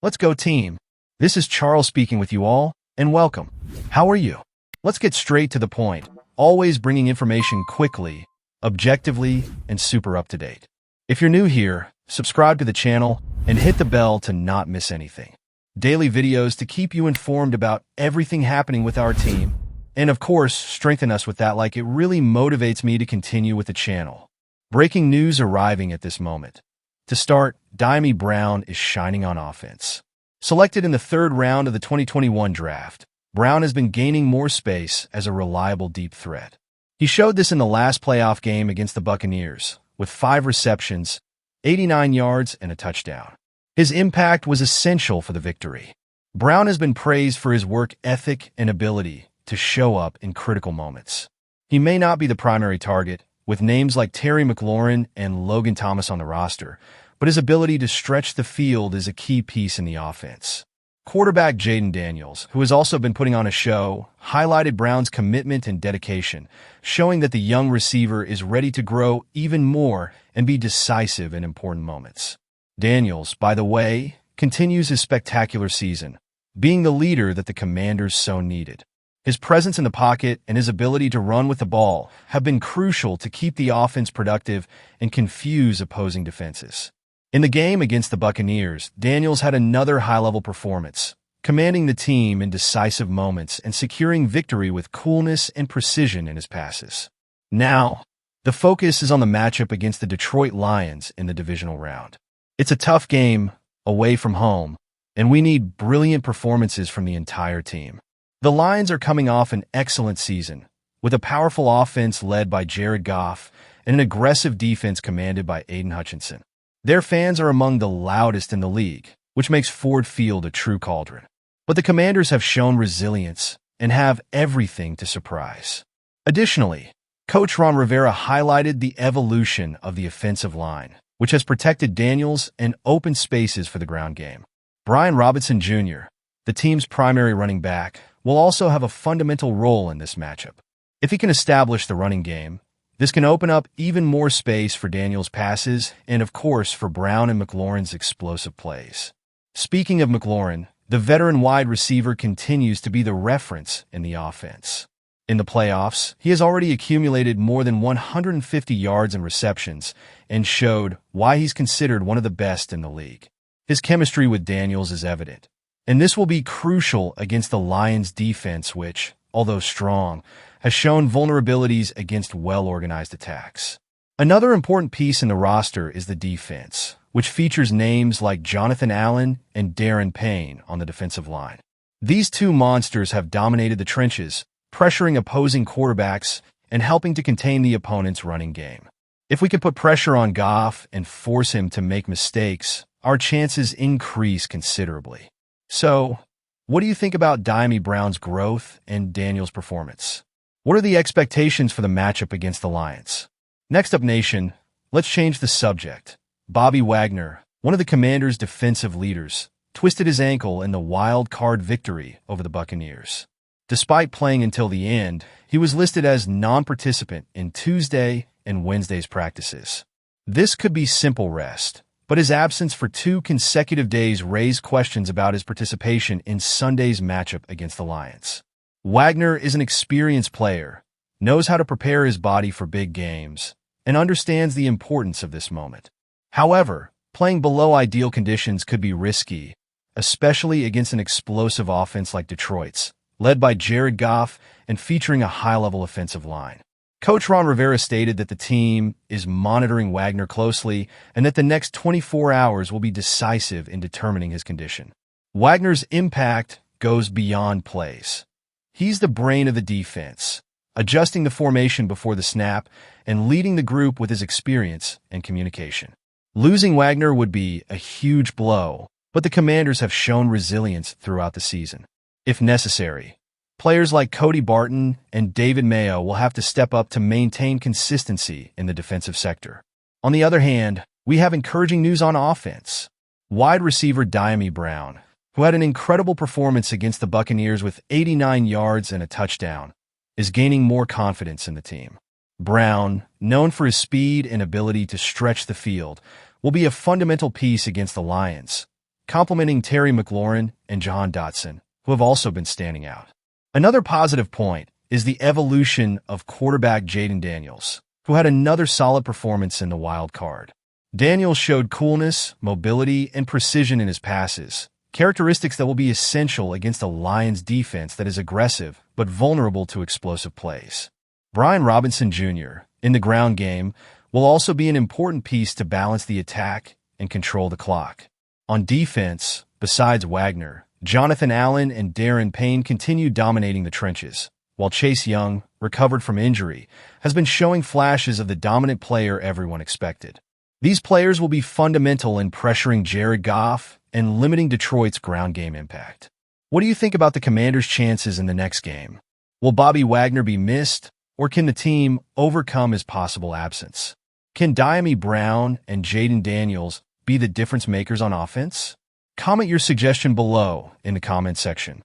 Let's go team. This is Charles speaking with you all, and welcome. How are you? Let's get straight to the point, always bringing information quickly, objectively, and super up to date. If you're new here, subscribe to the channel and hit the bell to not miss anything. Daily videos to keep you informed about everything happening with our team, and of course, strengthen us with that like it really motivates me to continue with the channel. Breaking news arriving at this moment. To start, Dyami'S is shining on offense. Selected in the third round of the 2021 draft, Brown has been gaining more space as a reliable deep threat. He showed this in the last playoff game against the Buccaneers, with 5 receptions, 89 yards, and a touchdown. His impact was essential for the victory. Brown has been praised for his work ethic and ability to show up in critical moments. He may not be the primary target, with names like Terry McLaurin and Logan Thomas on the roster, but his ability to stretch the field is a key piece in the offense. Quarterback Jayden Daniels, who has also been putting on a show, highlighted Brown's commitment and dedication, showing that the young receiver is ready to grow even more and be decisive in important moments. Daniels, by the way, continues his spectacular season, being the leader that the Commanders so needed. His presence in the pocket and his ability to run with the ball have been crucial to keep the offense productive and confuse opposing defenses. In the game against the Buccaneers, Daniels had another high-level performance, commanding the team in decisive moments and securing victory with coolness and precision in his passes. Now, the focus is on the matchup against the Detroit Lions in the divisional round. It's a tough game, away from home, and we need brilliant performances from the entire team. The Lions are coming off an excellent season, with a powerful offense led by Jared Goff and an aggressive defense commanded by Aiden Hutchinson. Their fans are among the loudest in the league, which makes Ford Field a true cauldron. But the Commanders have shown resilience and have everything to surprise. Additionally, Coach Ron Rivera highlighted the evolution of the offensive line, which has protected Daniels and opened spaces for the ground game. Brian Robinson Jr., the team's primary running back, will also have a fundamental role in this matchup. If he can establish the running game, this can open up even more space for Daniels' passes and, of course, for Brown and McLaurin's explosive plays. Speaking of McLaurin, the veteran wide receiver continues to be the reference in the offense. In the playoffs, he has already accumulated more than 150 yards and receptions and showed why he's considered one of the best in the league. His chemistry with Daniels is evident, and this will be crucial against the Lions' defense, which, although strong, has shown vulnerabilities against well-organized attacks. Another important piece in the roster is the defense, which features names like Jonathan Allen and Darren Payne on the defensive line. These two monsters have dominated the trenches, pressuring opposing quarterbacks and helping to contain the opponent's running game. If we can put pressure on Goff and force him to make mistakes, our chances increase considerably. So, what do you think about Dyami'S' growth and Daniels' performance? What are the expectations for the matchup against the Lions? Next up, Nation, let's change the subject. Bobby Wagner, one of the Commanders' defensive leaders, twisted his ankle in the wild card victory over the Buccaneers. Despite playing until the end, he was listed as non-participant in Tuesday and Wednesday's practices. This could be simple rest, but his absence for 2 consecutive days raised questions about his participation in Sunday's matchup against the Lions. Wagner is an experienced player, knows how to prepare his body for big games, and understands the importance of this moment. However, playing below ideal conditions could be risky, especially against an explosive offense like Detroit's, led by Jared Goff and featuring a high-level offensive line. Coach Ron Rivera stated that the team is monitoring Wagner closely and that the next 24 hours will be decisive in determining his condition. Wagner's impact goes beyond plays. He's the brain of the defense, adjusting the formation before the snap and leading the group with his experience and communication. Losing Wagner would be a huge blow, but the Commanders have shown resilience throughout the season. If necessary, players like Cody Barton and David Mayo will have to step up to maintain consistency in the defensive sector. On the other hand, we have encouraging news on offense. Wide receiver Dyami'S, who had an incredible performance against the Buccaneers with 89 yards and a touchdown, is gaining more confidence in the team. Brown, known for his speed and ability to stretch the field, will be a fundamental piece against the Lions, complementing Terry McLaurin and Jahan Dotson, who have also been standing out. Another positive point is the evolution of quarterback Jayden Daniels, who had another solid performance in the wild card. Daniels showed coolness, mobility, and precision in his passes, characteristics that will be essential against a Lions defense that is aggressive but vulnerable to explosive plays. Brian Robinson Jr., in the ground game, will also be an important piece to balance the attack and control the clock. On defense, besides Wagner, Jonathan Allen and Darren Payne continue dominating the trenches, while Chase Young, recovered from injury, has been showing flashes of the dominant player everyone expected. These players will be fundamental in pressuring Jared Goff and limiting Detroit's ground game impact. What do you think about the Commanders' chances in the next game? Will Bobby Wagner be missed, or can the team overcome his possible absence? Can Dyami Brown and Jayden Daniels be the difference makers on offense? Comment your suggestion below in the comment section.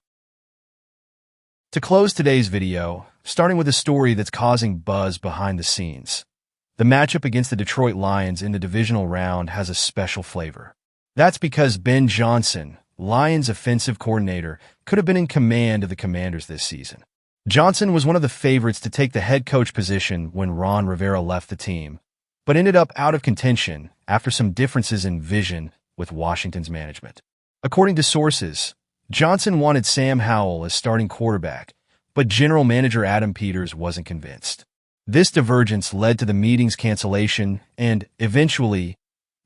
To close today's video, starting with a story that's causing buzz behind the scenes. The matchup against the Detroit Lions in the divisional round has a special flavor. That's because Ben Johnson, Lions offensive coordinator, could have been in command of the Commanders this season. Johnson was one of the favorites to take the head coach position when Ron Rivera left the team, but ended up out of contention after some differences in vision with Washington's management. According to sources, Johnson wanted Sam Howell as starting quarterback, but general manager Adam Peters wasn't convinced. This divergence led to the meeting's cancellation, and, eventually,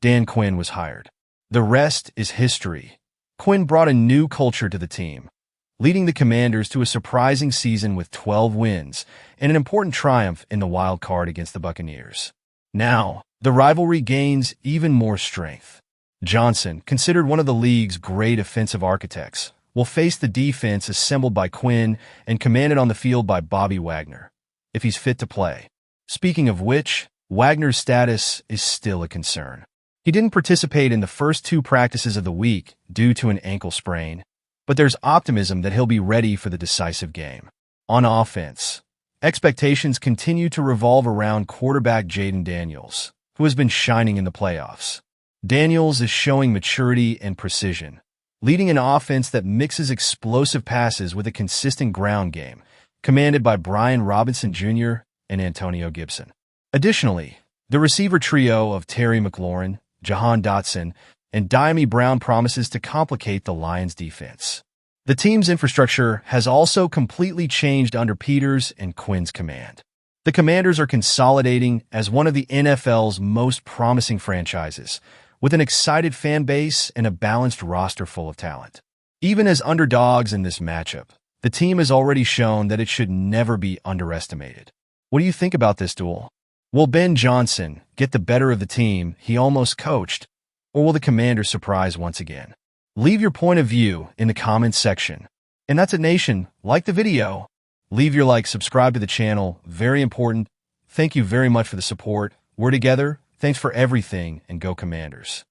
Dan Quinn was hired. The rest is history. Quinn brought a new culture to the team, leading the Commanders to a surprising season with 12 wins and an important triumph in the wild card against the Buccaneers. Now, the rivalry gains even more strength. Johnson, considered one of the league's great offensive architects, will face the defense assembled by Quinn and commanded on the field by Bobby Wagner, if he's fit to play. Speaking of which, Wagner's status is still a concern. He didn't participate in the first 2 practices of the week due to an ankle sprain, but there's optimism that he'll be ready for the decisive game. On offense, expectations continue to revolve around quarterback Jayden Daniels, who has been shining in the playoffs. Daniels is showing maturity and precision, leading an offense that mixes explosive passes with a consistent ground game, commanded by Brian Robinson Jr. and Antonio Gibson. Additionally, the receiver trio of Terry McLaurin, Jahan Dotson, and Dyami Brown promises to complicate the Lions' defense. The team's infrastructure has also completely changed under Peters and Quinn's command. The Commanders are consolidating as one of the NFL's most promising franchises, with an excited fan base and a balanced roster full of talent. Even as underdogs in this matchup, the team has already shown that it should never be underestimated. What do you think about this duel? Will Ben Johnson get the better of the team he almost coached, or will the Commanders surprise once again? Leave your point of view in the comments section. And that's it, nation. Like the video, leave your like, subscribe to the channel, very important. Thank you very much for the support. We're together. Thanks for everything, and go Commanders.